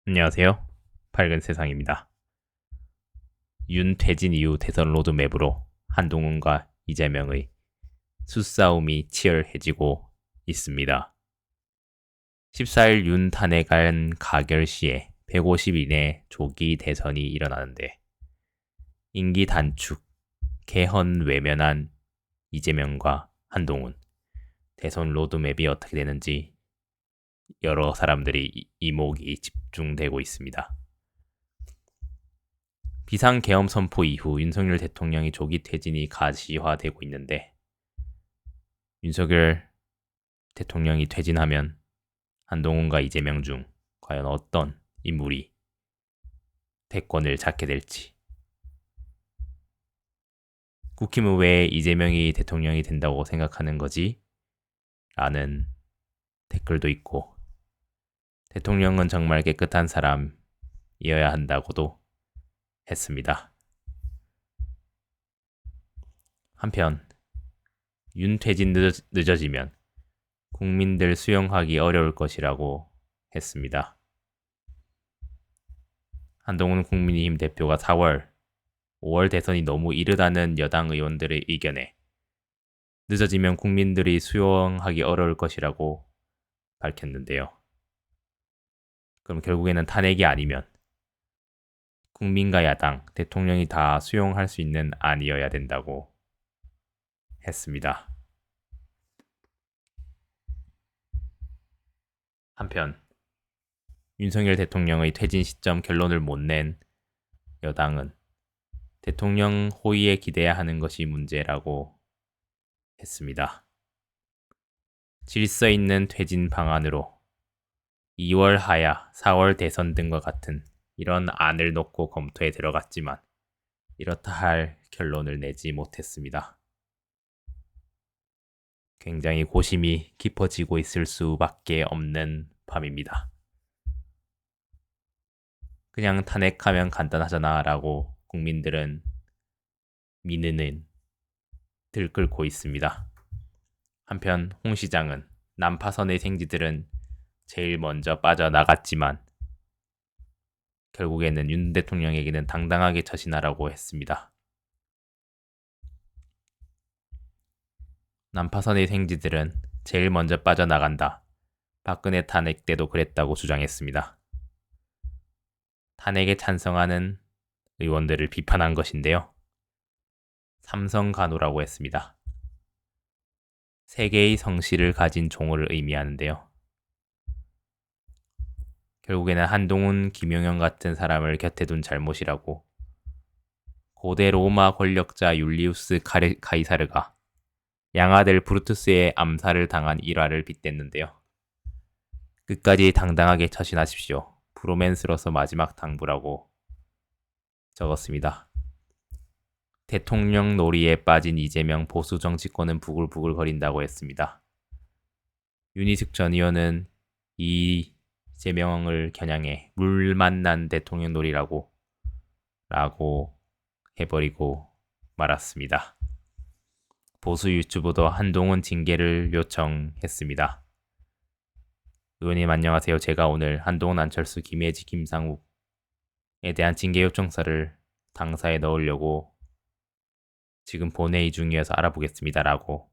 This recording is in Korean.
안녕하세요. 밝은 세상입니다. 윤퇴진 이후 대선 로드맵으로 한동훈과 이재명의 수싸움이 치열해지고 있습니다. 14일 윤 탄핵안 가결 시에 150일 내 조기 대선이 일어나는데 임기 단축, 개헌 외면한 이재명과 한동훈, 대선 로드맵이 어떻게 되는지 여러 사람들이 이목이 집중되고 있습니다. 비상계엄 선포 이후 윤석열 대통령이 조기 퇴진이 가시화되고 있는데 윤석열 대통령이 퇴진하면 한동훈과 이재명 중 과연 어떤 인물이 대권을 잡게 될지, 국힘은 왜 이재명이 대통령이 된다고 생각하는 거지? 라는 댓글도 있고, 대통령은 정말 깨끗한 사람이어야 한다고도 했습니다. 한편 윤퇴진 늦어지면 국민들 수용하기 어려울 것이라고 했습니다. 한동훈 국민의힘 대표가 4월, 5월 대선이 너무 이르다는 여당 의원들의 의견에 늦어지면 국민들이 수용하기 어려울 것이라고 밝혔는데요. 그럼 결국에는 탄핵이 아니면 국민과 야당, 대통령이 다 수용할 수 있는 안이어야 된다고 했습니다. 한편 윤석열 대통령의 퇴진 시점 결론을 못 낸 여당은 대통령 호의에 기대야 하는 것이 문제라고 했습니다. 질서 있는 퇴진 방안으로 2월 하야, 4월 대선 등과 같은 이런 안을 놓고 검토에 들어갔지만 이렇다 할 결론을 내지 못했습니다. 굉장히 고심이 깊어지고 있을 수밖에 없는 밤입니다. 그냥 탄핵하면 간단하잖아 라고 국민들은 민의는 들끓고 있습니다. 한편 홍 시장은 난파선의 생지들은 제일 먼저 빠져나갔지만 결국에는 윤 대통령에게는 당당하게 처신하라고 했습니다. 난파선의 생지들은 제일 먼저 빠져나간다. 박근혜 탄핵 때도 그랬다고 주장했습니다. 탄핵에 찬성하는 의원들을 비판한 것인데요. 삼성간호라고 했습니다. 세 개의 성씨를 가진 종을 의미하는데요. 결국에는 한동훈, 김용현 같은 사람을 곁에 둔 잘못이라고 고대 로마 권력자 율리우스 카이사르가 양아들 브루투스의 암살을 당한 일화를 빗댔는데요. 끝까지 당당하게 처신하십시오. 브로맨스로서 마지막 당부라고 적었습니다. 대통령 놀이에 빠진 이재명 보수 정치권은 부글부글 거린다고 했습니다. 윤희숙 전 의원은 이재명을 겨냥해 물 만난 대통령 놀이라고 해버리고 말았습니다. 보수 유튜브도 한동훈 징계를 요청했습니다. 의원님 안녕하세요. 제가 오늘 한동훈, 안철수, 김혜지, 김상욱에 대한 징계 요청서를 당사에 넣으려고 지금 본회의 중이어서 알아보겠습니다. 라고